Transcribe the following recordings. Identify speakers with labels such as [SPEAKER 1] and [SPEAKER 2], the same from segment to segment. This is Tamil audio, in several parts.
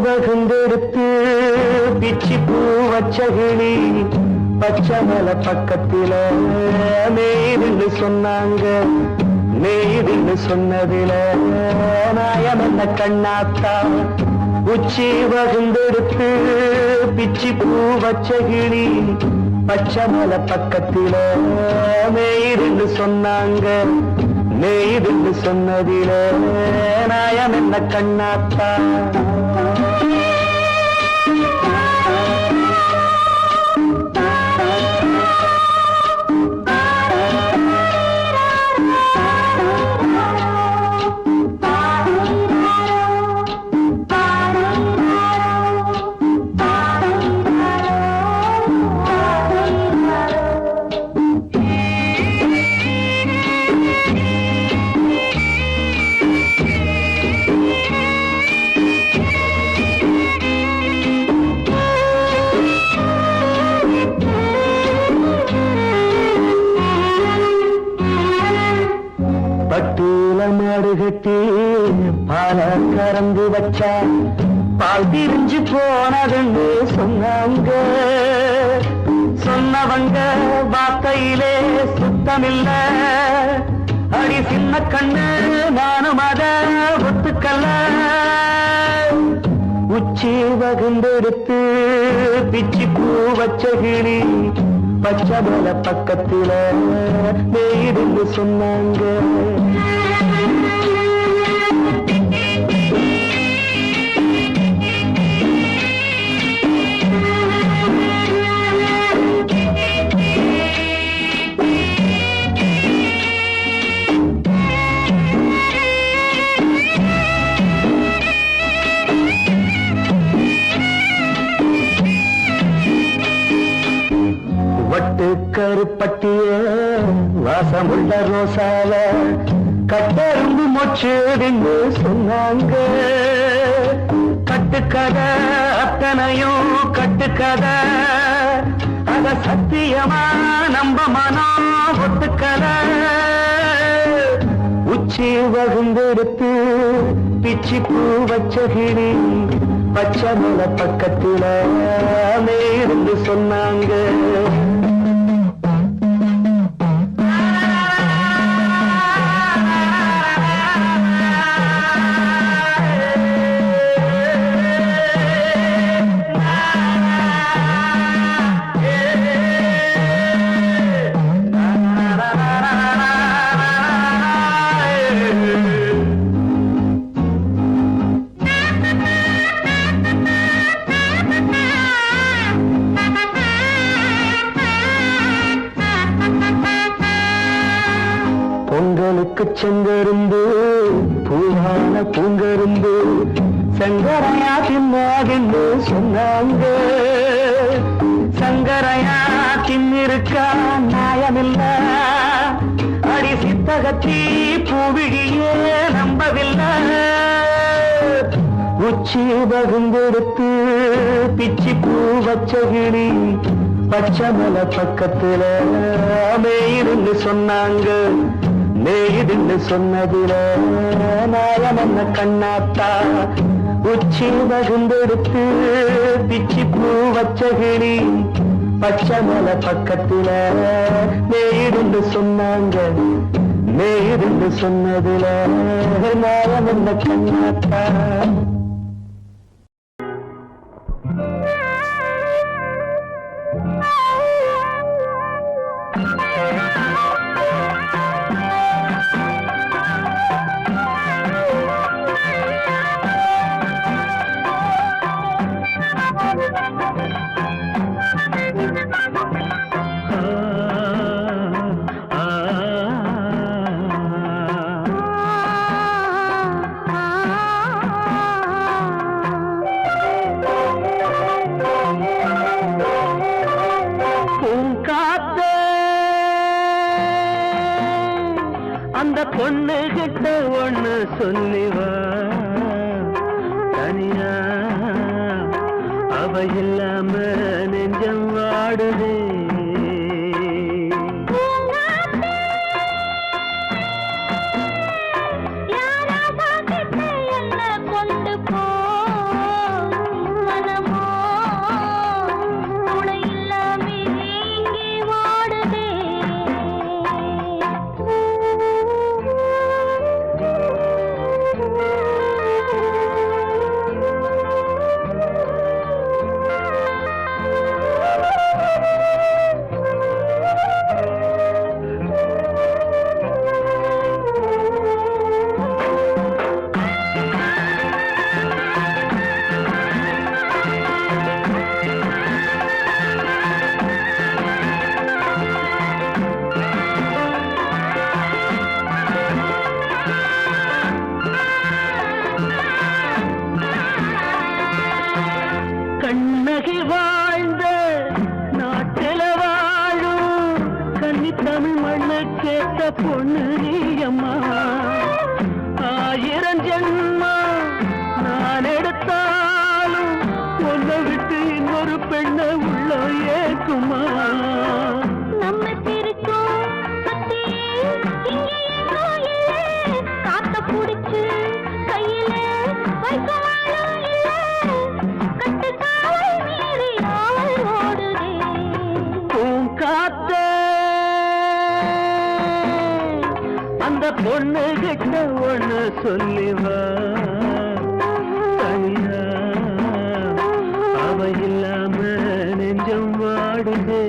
[SPEAKER 1] வகுந்தெடுத்து பிச்சி பூ வச்சகிளி பச்சமல பக்கத்தில மேய்துன்னு சொன்னாங்க. மேய்துன்னு சொன்னதில நாயம் என்ன கண்ணாத்தா. உச்சி வகுந்தெடுத்து பிச்சி பூ வச்சகிளி பச்சமல பக்கத்தில மேய்துன்னு சொன்னாங்க. மேய்துன்னு சொன்னதில நாயம் என்ன கண்ணாத்தா. பட்டியல மாடு கட்டி பால கறந்து வச்சா பால் திரிஞ்சு போனதுன்னு சொன்னாங்க. சொன்னவங்க வார்த்தையிலே சுத்தமில்ல. அடி சின்ன கண்ணு நானும் அத ஒத்துக்கல்ல. உச்சி வகுந்தெடுத்து பிச்சி பூ வச்ச கிளி பச்சமல பக்கத்தில மேய்துன்னு சொன்னாங்க. வட்டு கருப்பட்டிய வாசமுள்ள ரோசால கட்டெரும்பு மொச்சுன்னு சொன்னாங்க. கட்டுக்கதை அத்தனையும் கட்டுக்கதை. அத சத்தியமா நம்ப மனம் ஒத்துக்கதை. உச்சி வகுந்தெடுத்து பிச்சி பூ வச்ச கிளி பச்சமல பக்கத்தில மேய்துன்னு சொன்னாங்க. பொங்கலுக்கு செங்கரும்பு பூவான பூங்கரும்பு சங்கரையா தின்னாகின்னு சொன்னாங்க. சங்கரையா தின்னிருக்கா நியாயமில்ல. அடி சித்தகத்தி பூவிழியே நம்பவில்லை. உச்சி வகுந்தெடுத்து பிச்சி பூ வச்ச கிளி பச்சமல பக்கத்தில மேய்துன்னு சொன்னாங்க. மேய்துன்னு சொன்னதில நாயம் என்ன கண்ணாத்தா. உச்சி வகுந்தெடுத்து பிச்சி பூ வச்ச கிளி பச்சமல பக்கத்தில மேய்துன்னு சொன்னாங்க. மேய்துன்னு சொன்னதில நாயம் என்ன கண்ணாத்தா. இல்லாம நெஞ்சம் வாடுதே. கண்ணகி வாழ்ந்த நாட்டில வாழும் கன்னி தமிழ் மண்ணு கேட்ட பொண்ணு நீயம்மா. 1000 ஜென்மா நான் எடுத்தாலும் ஒன்னை விட்டு இன்னொரு பெண்ணை உள்ள ஏக்குமா. நம்ம திருக்கும் காத்த பிடிச்சு கையில அந்த பொண்ணு கிட்ட ஒண்ணு சொல்லிவா. தனியா அவ இல்லாம நெஞ்சம் வாடுதே.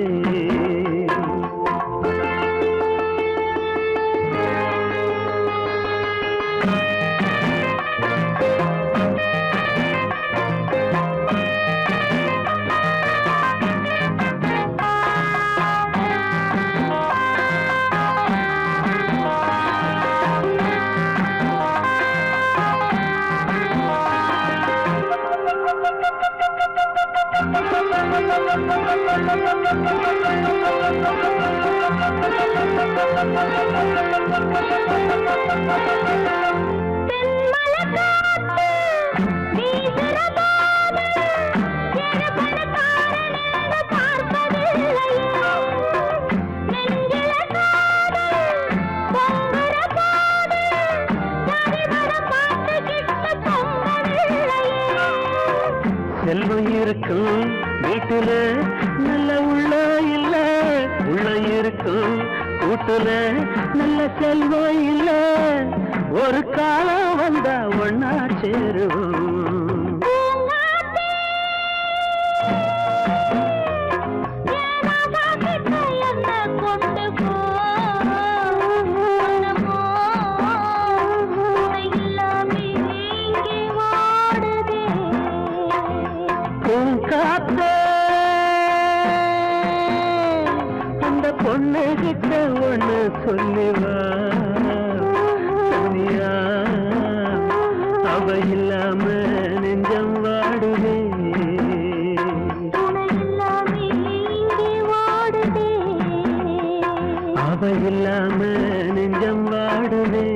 [SPEAKER 1] செல்வம் இருக்கும் வீட்டுல நல்ல உள்ள இல்ல, உள்ள இருக்கும் கூட்டுல நல்ல செல்வம் இல்ல. ஒரு காலம் வந்தா ஒன்னா சேருவோம். அந்த பொண்ணு கிட்ட ஒண்ணு சொல்லிவா. தனியா அவ இல்லாம நெஞ்சம் வாடுதே. அவ இல்லாம நெஞ்சம் வாடுதே.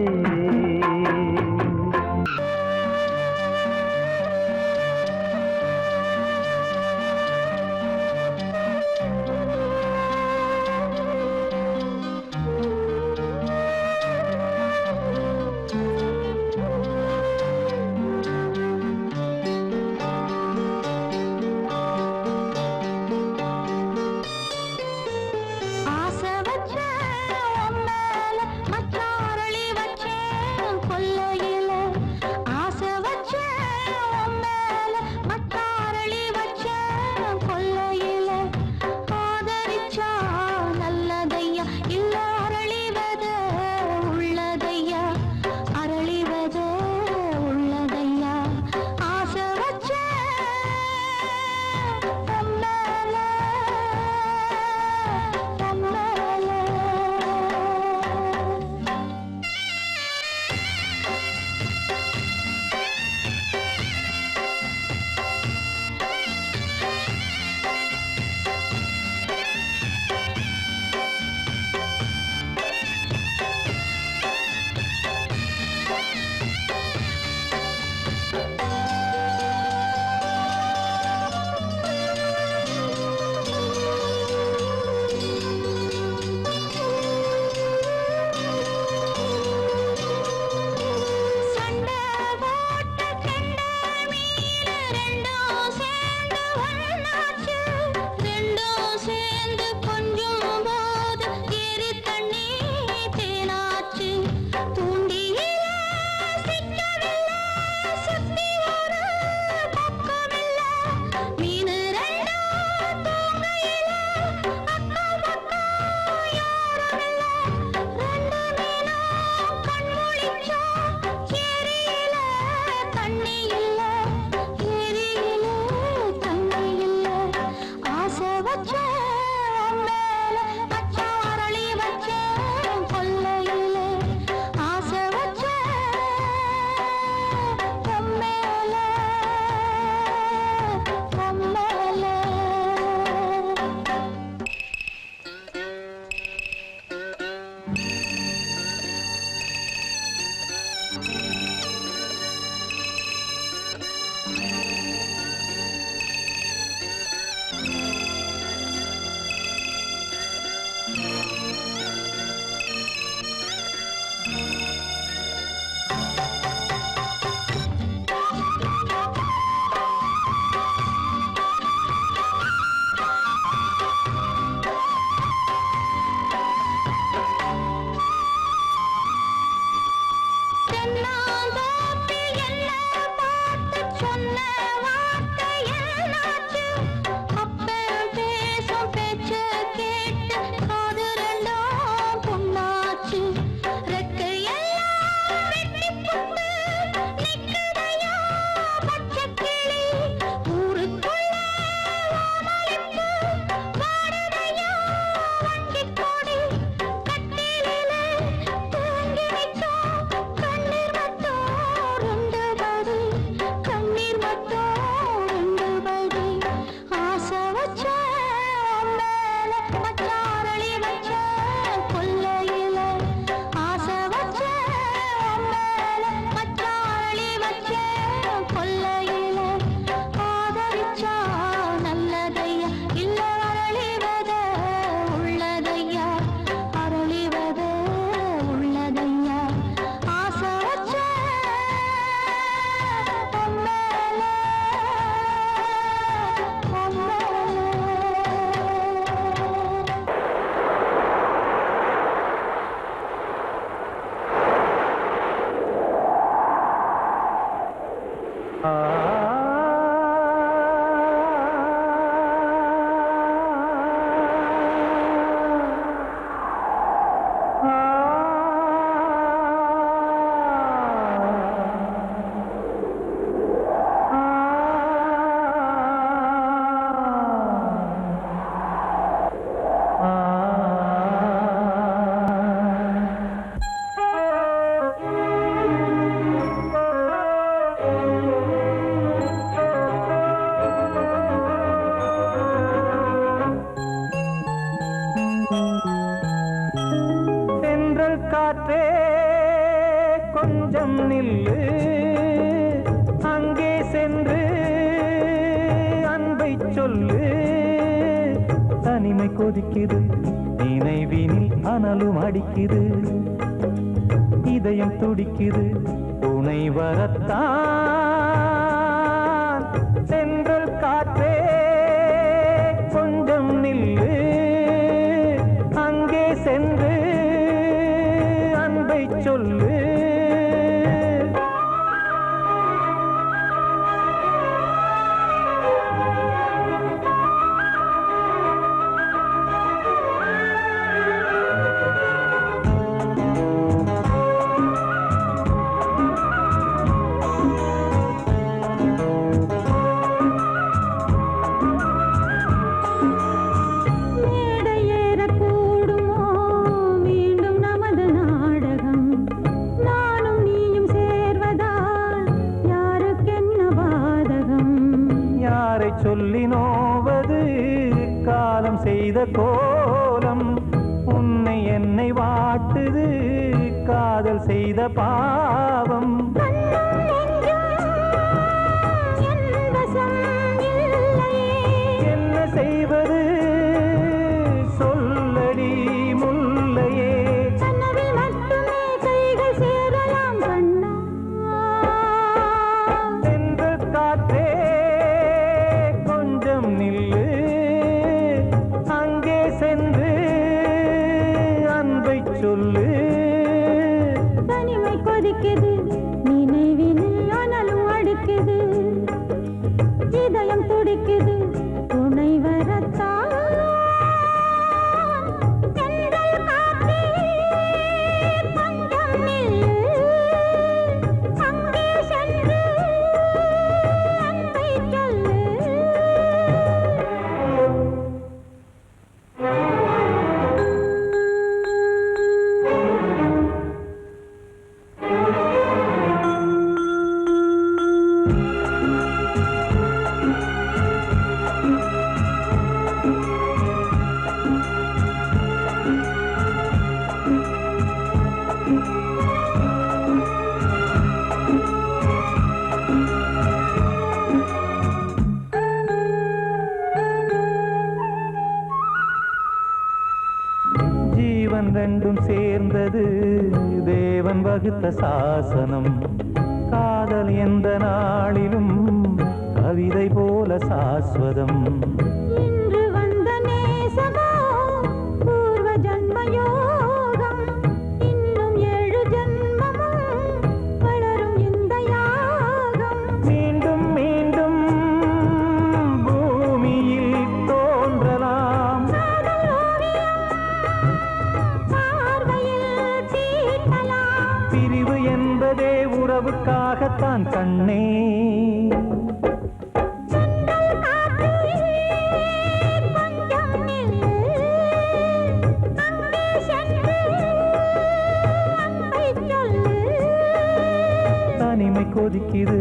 [SPEAKER 1] காற்றே கொஞ்சம் நில்லு, அங்கே சென்று அன்பை சொல்லு. தனிமை கொதிக்குது, நினைவினில் அனலும் அடிக்குது, இதயம் துடிக்குது துணை வரத்தான். சென்றல் காற்றே கொஞ்சம் நில்லு, அங்கே சென்று அன்பை சொல்லு. சொல்லி நோவது காலம் செய்த கோலம், உன்னை என்னை வாட்டுது காதல் செய்த பாவம். என்ன செய்வது சொல்லடி முல்லையே, சென்று காற்றே நில்லு, அங்கே சென்று அன்பை சொல்லு.
[SPEAKER 2] தனிமை கொதிக்குது, நினைவினில் அனலும் அடிக்குது, இதயம் துடிக்குது துணை வரத்தான்.
[SPEAKER 1] தேவன் வகுத்த சாசனம். காதல் எந்த நாளிலும் கவிதை போல சாஸ்வதம்.
[SPEAKER 2] இன்று வந்த நேசமோ பூர்வ ஜன்ம யோகம். இன்னும் 7 ஜன்மமும் வளரும் இந்த யாகம்.
[SPEAKER 1] மீண்டும் மீண்டும் பூமியில் தோன்றலாம்.
[SPEAKER 2] காதல் ஓவியம் பார்வையில் தீட்டலாம்.
[SPEAKER 1] பிரிவு என்பதே உறவுக்காகத்தான் கண்ணே. தனிமை கொதிக்குது,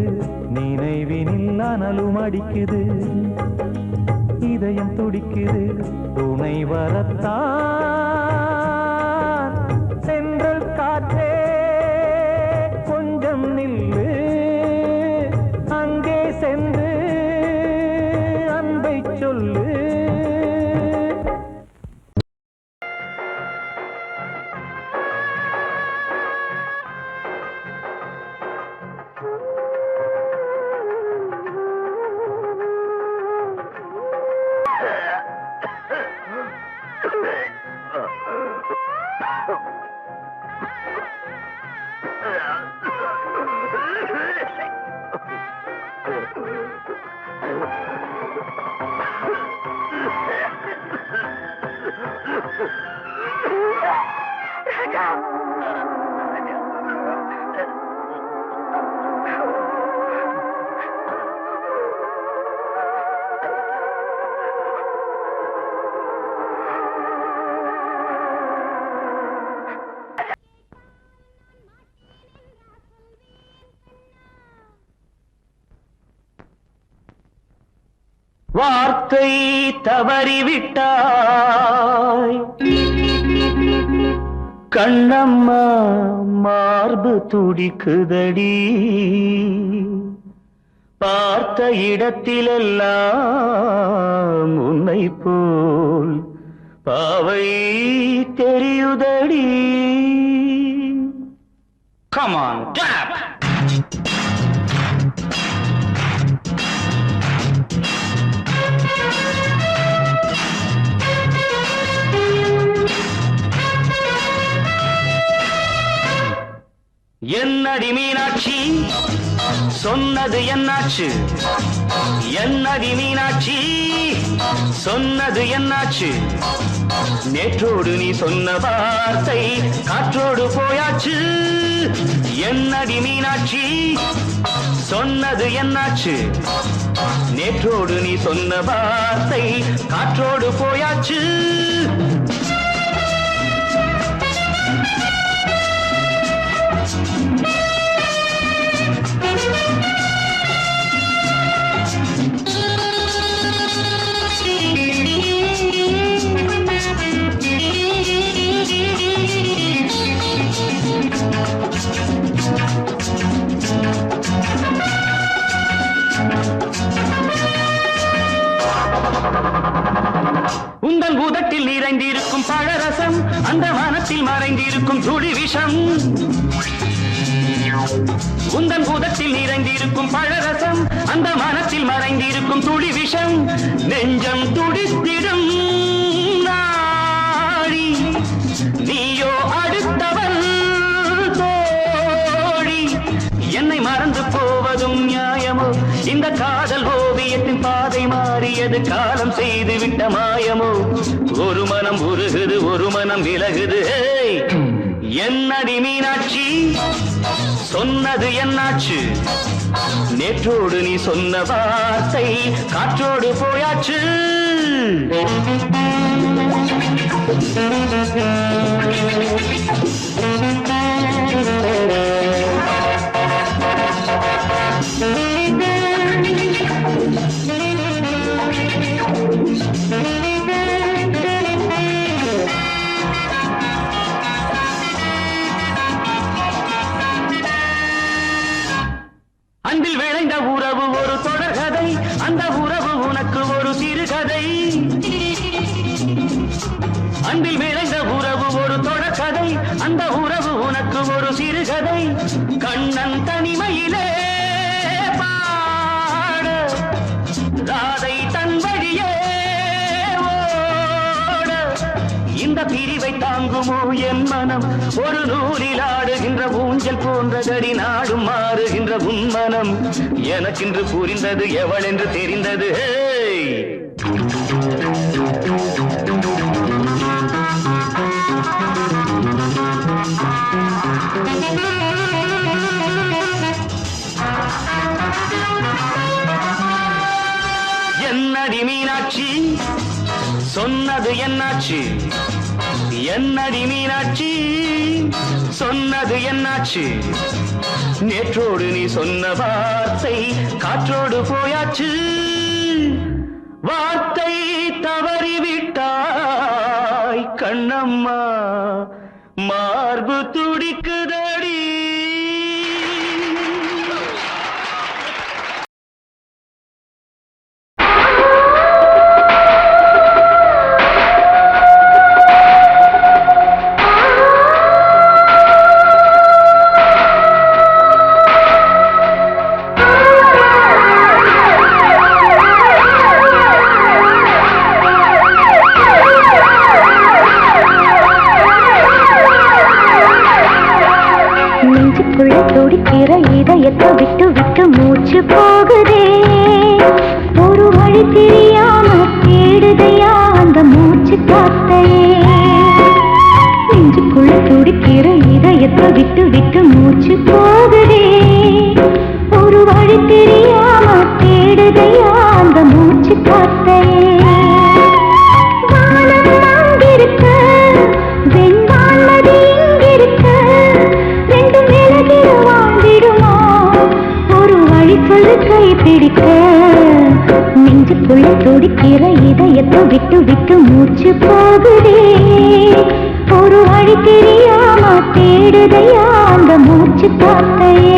[SPEAKER 1] நினைவினில் அனலும் அடிக்குது. இதயம் துடிக்குது, துணை வரத்தான். சென்றல் காற்றே கொஞ்சம் நில்லு, அங்கே சென்று அன்பை சொல்லு. வார்த்தை தவறிவிட்டாய் கண்ணம்மா, மார்பு துடிக்குதடி. பார்த்த இடத்திலெல்லாம் உன்னை போல் பாவை தெரியுதடி. Come on, tap! என்னடி மீனாட்சி சொன்னது என்னாச்சு? என்னடி மீனாட்சி சொன்னது என்னாச்சு? நேற்றோடு நீ சொன்ன வார்த்தை காற்றோடு போயாச்சு. என்னடி மீனாட்சி சொன்னது என்னாச்சு? நேற்றோடு நீ சொன்ன வார்த்தை காற்றோடு போயாச்சு. உந்தன் உதட்டில் நிறைந்திருக்கும் பழரசம், அந்த மனத்தில் மறைந்திருக்கும் துளி விஷம். உந்தன் உதட்டில் நிறைந்திருக்கும் பழரசம், அந்த மனத்தில் மறைந்திருக்கும் துளி விஷம். நெஞ்சம் துடித்திடும் நாடி, நீயோ அடுத்தவள் தோழி. என்னை மறந்து போவதும் நியாயமோ? இந்த காதல் ஓவியத்தின் பாதை மாறியது, காலம் செய்து விட்ட மாயமோ? ஒரு மனம் உருகுது, ஒரு மனம் விலகுது. என்னடி மீனாட்சி சொன்னது என்னாச்சு? நேற்றோடு நீ சொன்ன வார்த்தை காற்றோடு போயாச்சு. அன்பில் விளைந்த உறவு ஒரு தொடர்கதை, அந்த உறவு உனக்கு ஒரு சிறுகதை. அன்பில் விளைந்த உறவு ஒரு தொடர்கதை, அந்த உறவு உனக்கு ஒரு சிறுகதை. வலிவை தாங்குமோ என் மனம் ஒரு நூலில் ஆடுகின்ற ஊஞ்சல் போன்றதடி நாடும் மாறுகின்ற உன்மனம் எனக்கென்று புரிந்தது எவள் என்று தெரிந்தது என்னடி மீனாட்சி சொன்னது என்னாச்சு என்னடி மீனாட்சி சொன்னது என்னாச்சு நேற்றோடு நீ சொன்ன வார்த்தை காற்றோடு போயாச்சு வார்த்தை தவறிவிட்டாய் கண்ணம்மா மார்பு துடிக்குதடி
[SPEAKER 2] துடிக்கிற இதயத்தை விட்டு விட்டு மூச்சு போகுதே ஒரு வழி தெரியாம தேடுதையா அந்த மூச்சு காத்தையே நெஞ்சுக்குள்ள துடிக்கிற இதயத்தை விட்டு விட்டு மூச்சு போகுதே ஒரு வழி தெரியாம தேடுதையா அந்த மூச்சு காத்தையே வானம் அங்கிருக்க வெண்வானது இங்கிருக்க ரெண்டும் விலகி வாழ்ந்திடுமா ஒரு வழி சொல்லு கை பிடிக்க நெஞ்சுக்குள்ள துடிக்கிற இதயத்தை விட்டு விட்டு மூச்சு போகுதே ஒரு வழி தெரியாம தேடுதையா அந்த மூச்சு காத்தையே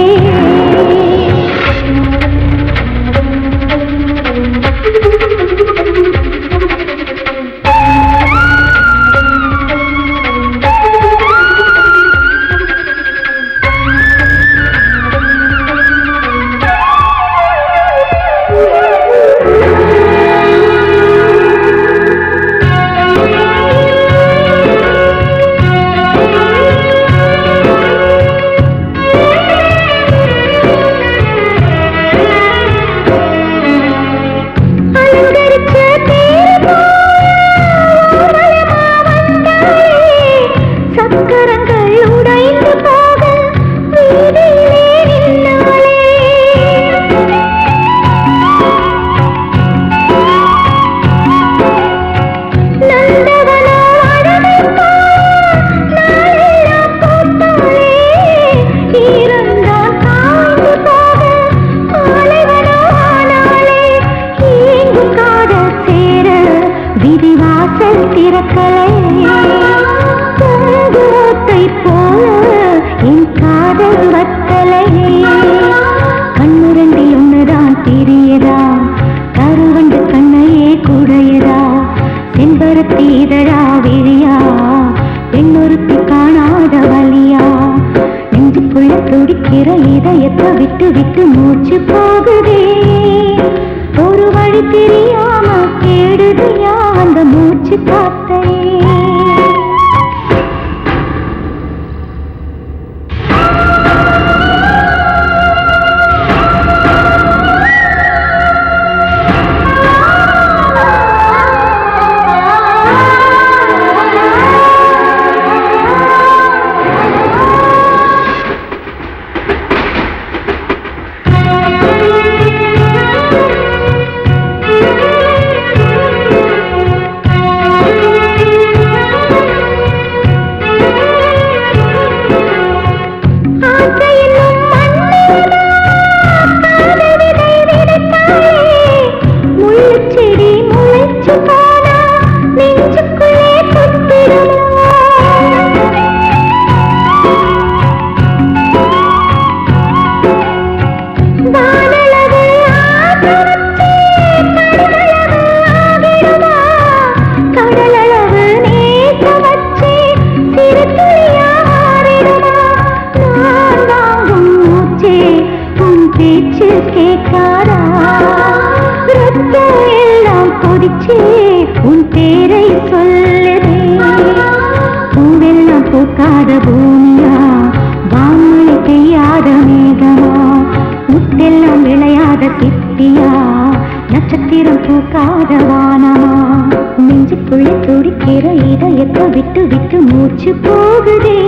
[SPEAKER 2] இதயத்தை விட்டு விட்டு மூச்சு போகுதே ஒரு வழி தெரியாம தேடுதையா அந்த மூச்சு காத்தையே இல்லாத பூமியா வான்மழை பெய்யாத மேகமா முத்தெல்லாம் விளையாத சிப்பியா நட்சத்திரம் பூக்காத வானமா நெஞ்சுக்குள்ளே துடிக்கிற இதயத்தை விட்டு விட்டு மூச்சு போகுதே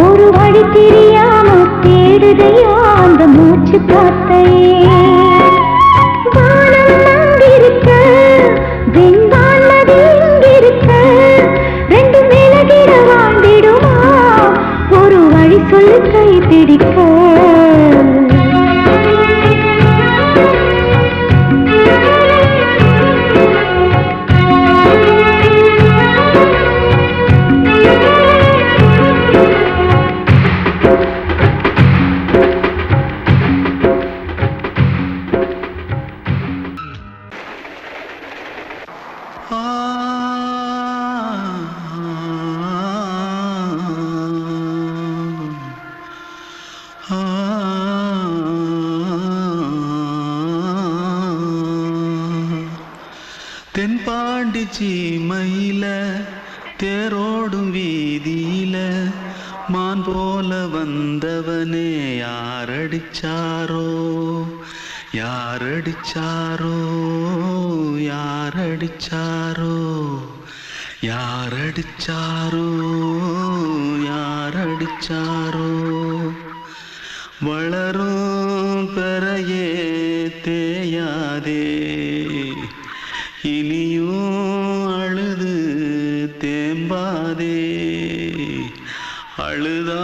[SPEAKER 2] ஒரு வழி தெரியாம தேடுதையா அந்த மூச்சு காத்தையே வானம் அங்கிருக்க வெண்பான் நதி இங்கிருக்க ரெண்டு விலகிட வாழ்ந்திடுமா ஒரு வழி சொல்லு கை பிடிக்க
[SPEAKER 3] தென்பாண்டி சீமையில தேரோடும் வீதியில மான் போல வந்தவனே யாரடிச்சாரோ யாரடிச்சாரோ யாரடிச்சாரோ யாரடிச்சாரோ யாரடிச்சாரோ வளரும் பெறையே தேயாதே இனியும் அழுது தேம்பாதே அழுதா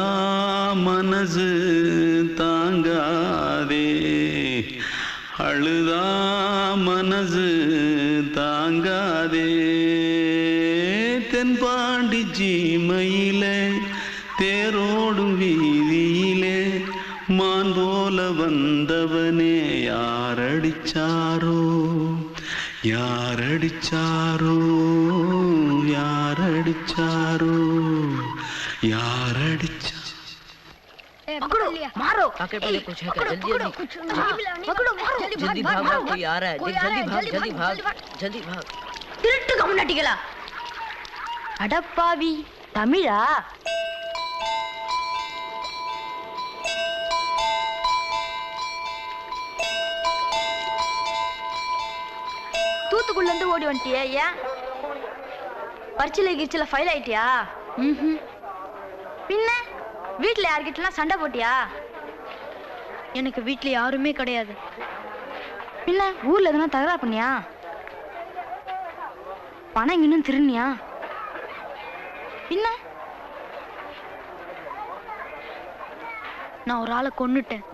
[SPEAKER 3] மனசு தாங்காதே அழுதா மனசு தாங்காதே தென்பாண்டி சீமையிலே தேரோடும் வீதியிலே மான் போல வந்தவனே யாரடிச்சாரோ யாரடிச்சாரோ யாரடிச்சாரோ यारडिचा
[SPEAKER 4] पकड़ो मारो
[SPEAKER 5] आके पहले कुछ है क्या जल्दी जल्दी
[SPEAKER 4] पकड़ो मारो
[SPEAKER 5] जल्दी भाग कोई आ रहा है देख जल्दी भाग
[SPEAKER 4] திருட்டுக்கு முன்னாடிகளா அடப்பாவி தமிழா தூத்துக்குள்ள இருந்து ஓடி வந்துட்டியே ஏன் பரிச்சையில கிரிச்சில ஃபைல் ஆயிட்டியா பின்ன வீட்டுல யார்கிட்டலாம் சண்டை போட்டியா எனக்கு வீட்டுல யாருமே கிடையாது பின்ன ஊர்ல எதுனா தகராறு பண்ணியா பணம் இன்னும் திருநியா பின்ன நான் ஒரு ஆளை கொன்னுட்டேன்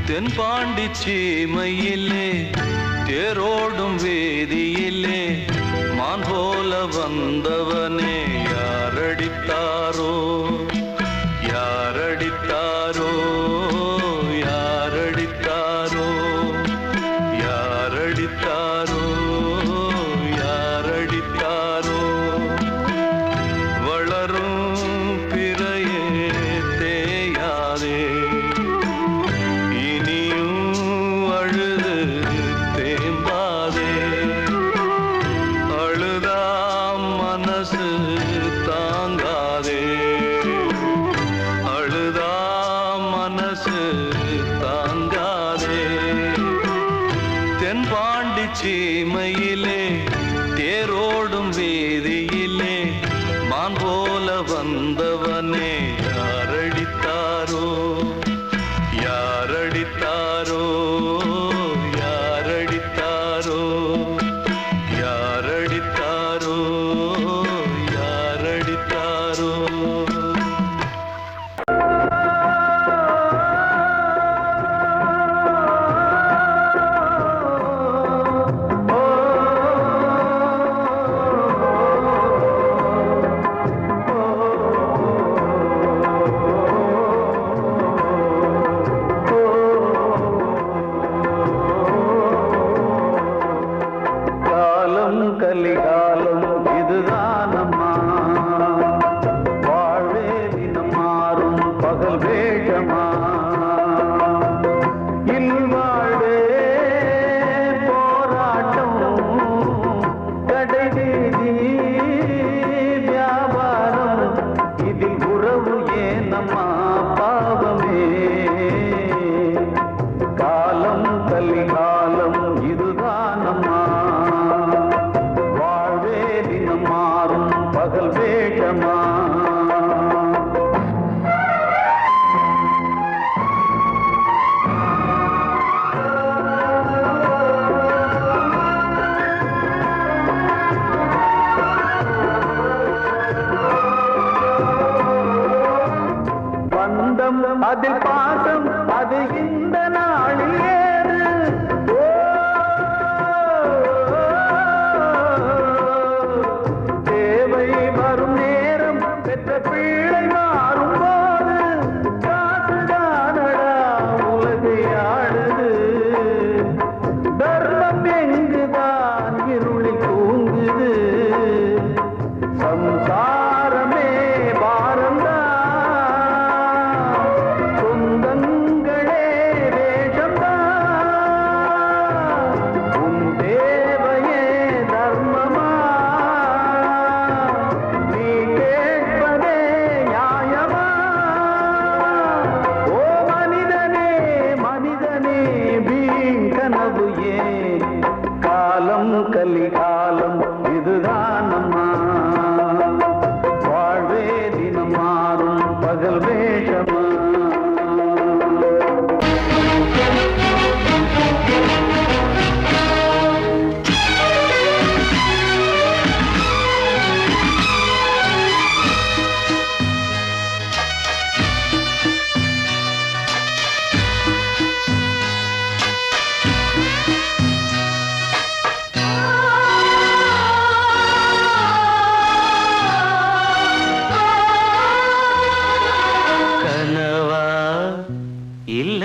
[SPEAKER 3] தென்பாண்டி சீமையிலே தேரோடும் வேதியிலே மான் போல வந்தவனே யாரடித்தாரோ யாரடித்தாரோ யாரடித்தாரோ யாரடித்தாரோ யாரடித்தாரோ வளரும் பிறையே தேயாதே மனசு தாங்காதே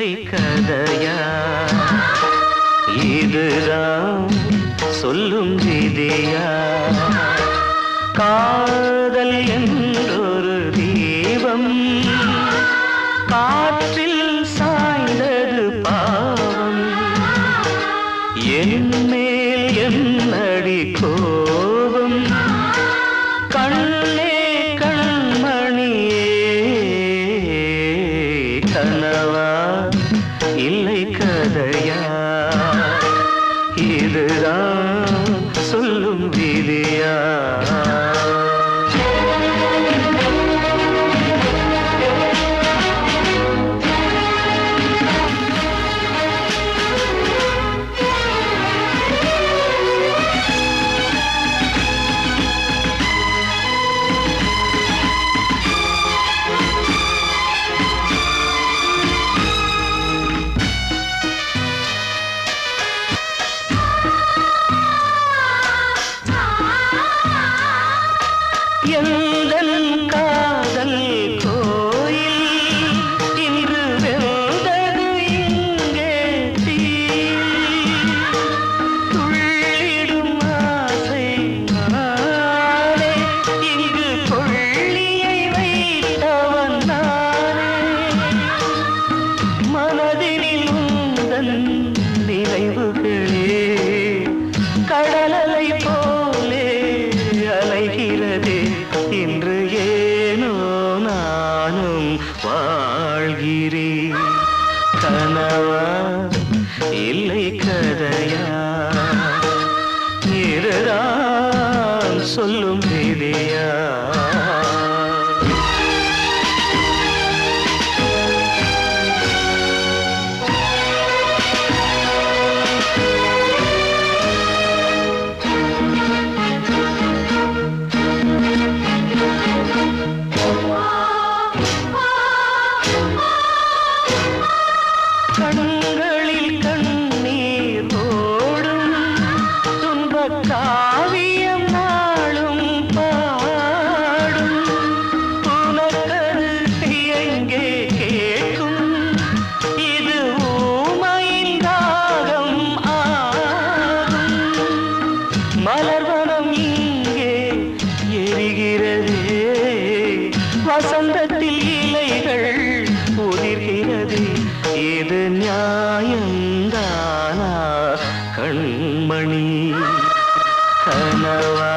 [SPEAKER 1] இல்லை கதையா இதுதான் சொல்லும் விதியா காதல் என்றொரு தீபம் காற்றில் சாய்ந்தது பாவம் என் மேல் என்னடி கோபம் கண்ணே கண்மணியே கனவா இல்லை கதையா இதுதான் சொல்லும் விதியா எந்தன் காதல் கோயில் இன்று வெந்தது இங்கே தீ துள்ளிடும் ஆசை நானே இங்கு கொள்ளியை வைத்தவன் நானே மனதினில் உந்தன் நினைவுகளே கடலலை போலே அலைகிறதே இன்று ஏனோ நானும் வாழ்கிறேன் கனவா இல்லை கதையா இதுதான் சொல்லும் விதியா கண்களில் கண்ணீர் ஓடும் துன்பக் காவியம் நாளும் பாடும் உனக்கது எங்கே கேட்கும் இது ஊமையின் தாகம் ஆகும் மலர்வனம் இங்கே எரிகிறதே வசந்தத்தில் இலைகள் உதிர்கிறது இது நியாயந்தானா கண்மணி கனவா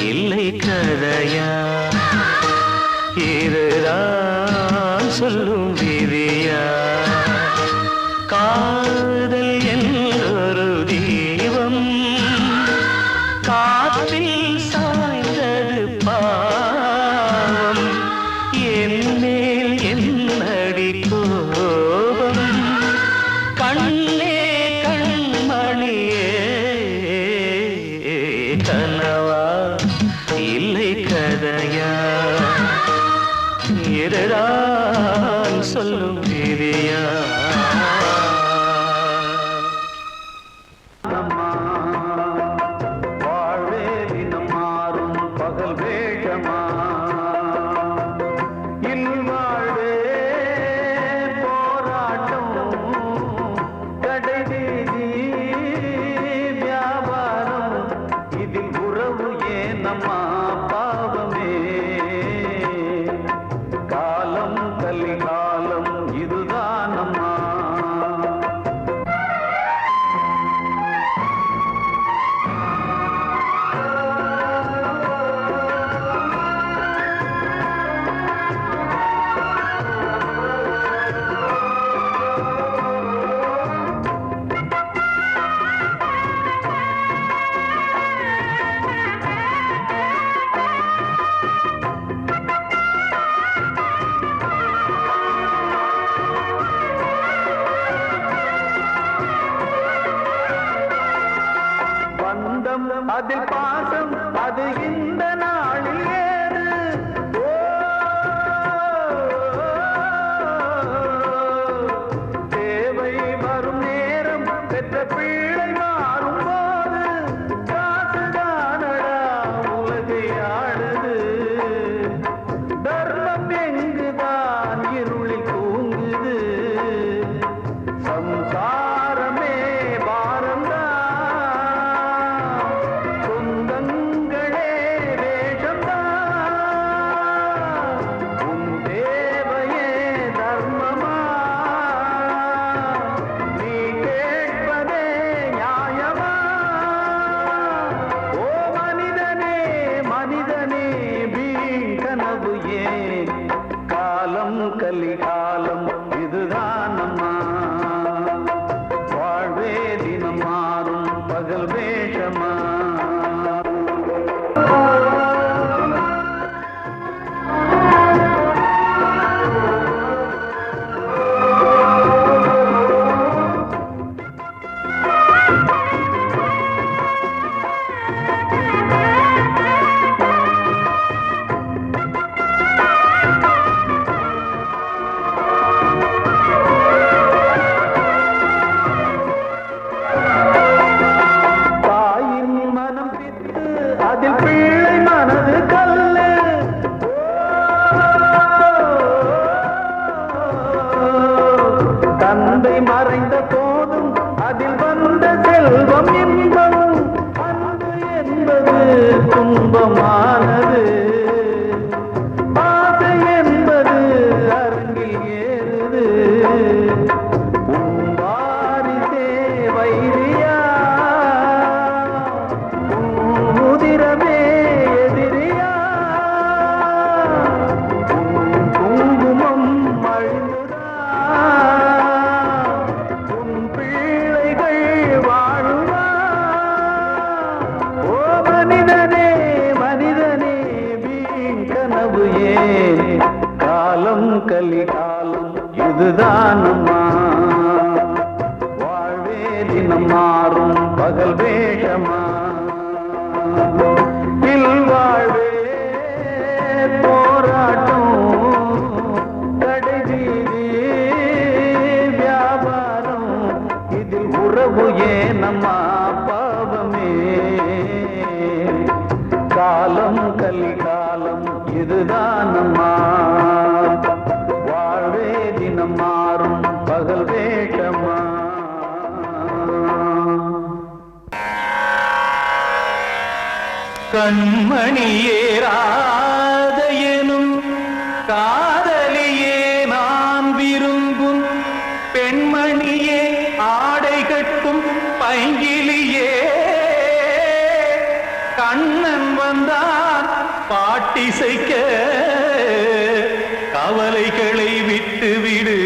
[SPEAKER 1] இல்லை கதையா இதுதான் சொல்லும் விதியா காதல் என்றொரு தீபம் காற்றில் சாய்ந்தது பாவம் என் மேல் என்னடி கோபம் கண்ணே கண்மணியே கனவா இல்லை கதையா இதுதான் சொல்லும் விதியா வாழ்வே தினம் மாறும் பகல் வேகமா இல்வாழ்வே போராட்டம் கடை வீதி வியாபாரம் இதில் உறவு ஏனம்மா பாவமே காலம் கலிகாலம் இதுதானம்மா பந்தம் அதில் பாசம் அது இந்த நாளில் ஏது தேவை வரும் நேரம் பெற்ற பிள்ளை மாறும் போது காசுதானடா உலகை ஆடுது தர்மம் எங்குதான் இருளில் தூங்குது
[SPEAKER 6] ஒளி மறைந்த போதும் அதில் வந்த செல்வம் இன்பம் அன்பு என்பது துன்பமானது ஆசை என்பது அரங்கில் ஏறுது உன் வாரிசே வைரியா உன் உதிரமே எதிரியா உன் குங்குமம் அழிந்துதா உன் பிள்ளைகள் வாழுமா ஓ மனிதனே மனிதனே வீண் கனவு ஏன் காலம் கலிகாலம் இதுதான் அம்மா வாழ்வே தினம் மாறும் பகல் வேஷமா வாழ்வே போராட்டம் கடைவீதி வியாபாரம் இதில் உறவு ஏனம்மா பாவமே காலம் கலிகாலம் இதுதான் அம்மா வாழ்வே தினம் மாறும் பகல் வேஷமா கண்மணியேராத எனும் காதலியே நான் விரும்பும் பெண்மணியே ஆடை கட்டும் பைங்கிலியே கண்ணன் வந்தான் பாட்டிசைக்க கவலைகளை விட்டுவிடு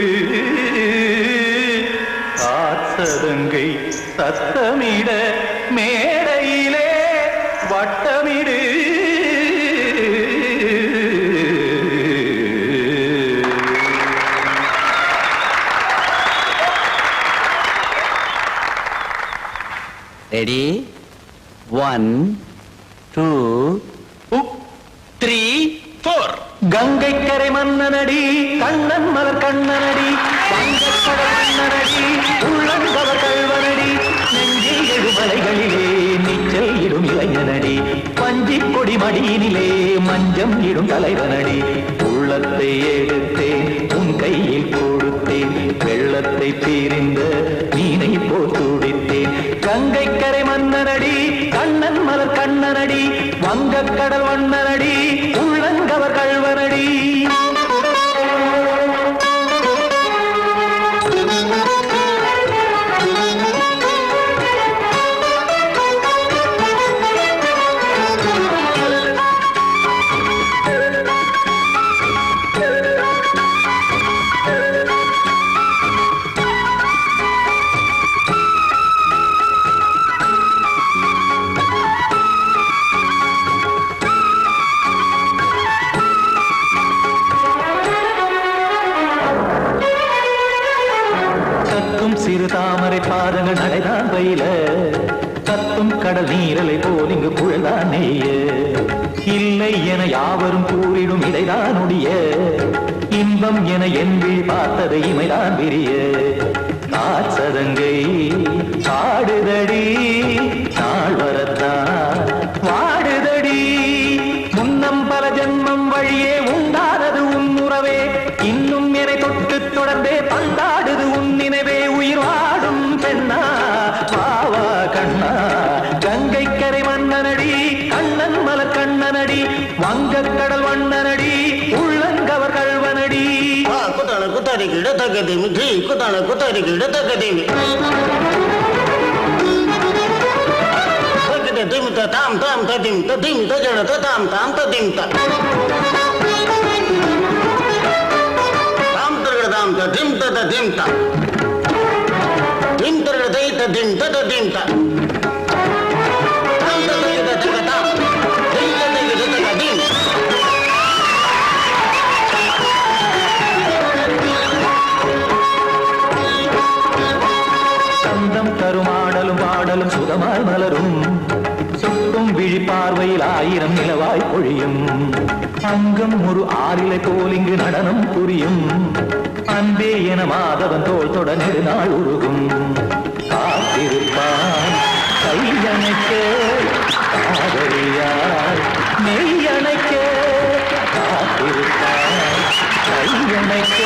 [SPEAKER 6] காத்ததங்கை சத்தமிட மேடையிலே வட்டமிடு
[SPEAKER 1] ரெடி 1 2 3 4 கங்கை கரை மன்னனடி கண்ணன் மலர் கண்ணனடி வங்கக்கடல் மன்னனடி உள்ளங்கவர் கல்வனடி நெஞ்சில் எழுமலைகளிலே நீச்சல் இடும் இளைஞனடி பஞ்சிக் கொடி மடியினிலே மஞ்சம் இடும் தலைவனடி உள்ளத்தை எடுத்தேன் உன் கையில் கொடுத்தேன் வெள்ளத்தை தீரிந்த மீனை போல் துடித்தேன் கங்கை கரை மன்னனடி கண்ணன் மலர் கண்ணனடி வங்கக்கடல் வண்ணனடி உள்ளங்கவர் கல்வனடி சிறு தாமரை பாதங்கள் நடைதான் பயில கத்தும் கடல் நீரலை போல் இங்கு புழல்தான் நெய்ய இல்லை என யாவரும் கூறிடும் இடைதான் உடைய இன்பம் என என்பில் பார்த்ததை இமைதான் விரிய காச்சதங்கை பாடுதடி நாள் வரத்தான் வாடுதடி முன்னம் பல ஜென்மம் வழியே உண்டானது உன் உறவே இன்னும் என்னை தொட்டு தொடர்ந்தே பந்தாடுது உன் நினைவே உயிர் வாடும் பெண்ணா பாவா கண்ணா கங்கை கரை மன்னனடி கண்ணன் மலர் கண்ணனடி வங்கக்கடல் வண்ணனடி உள்ளங்கவர் கல்வனடி
[SPEAKER 7] குத்தான குத்தாரிக்கு இடத்தக்கதேமி ஜி குத்தான குத்தாரிக்கு இடத்தக்கதேமி திமித்த தாம் தாம் ததிம் ததிம் தஜட தாம் தாம் ததிம் தாம் தாம் ததிம் ததிம் தாம் திம் தரட தை ததிம் ததிம் தாம் தாம் ததிம் ததிம் தாம் திம் ததிம் ததிம்
[SPEAKER 1] சந்தம் தருமாடலும் பாடலும் சுகமாய் மலரும் சுட்டும் விழி பார்வையில் ஆயிரம் நிலவாய் பொழியும் அங்கம் ஒரு ஆறிலை போல் இங்கு நடனம் புரியும் அன்பே என மாதவன் தோள் தொட நெடுநாள் உருகும் காத்திருப்பான் கையணைக்க காதலியார் மெய்யணைக்க காத்திருப்பான் கையணைக்க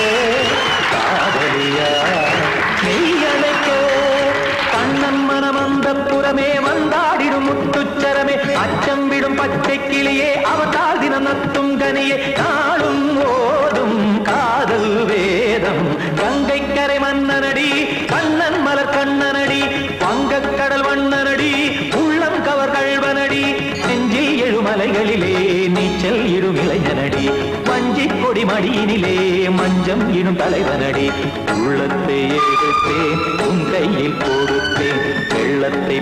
[SPEAKER 1] காதலியார் பச்சை கிளியே அவதால் தினம் நத்தும் கனியே நாளும் ஓதும் காதல் வேதம் கங்கை கரை மன்னனடி கண்ணன் மலர் கண்ணனடி வங்கக் கடல் வண்ணனடி உள்ளம் கவர் கழ்வனடி நெஞ்சில் எழுமலைகளிலே நீச்சல் இடும் இளைஞனடி வஞ்சி கொடி மடியினிலே மஞ்சம் இடும் தலைவனடி உள்ளத்தை எடுத்தேன் உன் கையில் கொடுத்தேன் வெள்ளத்தை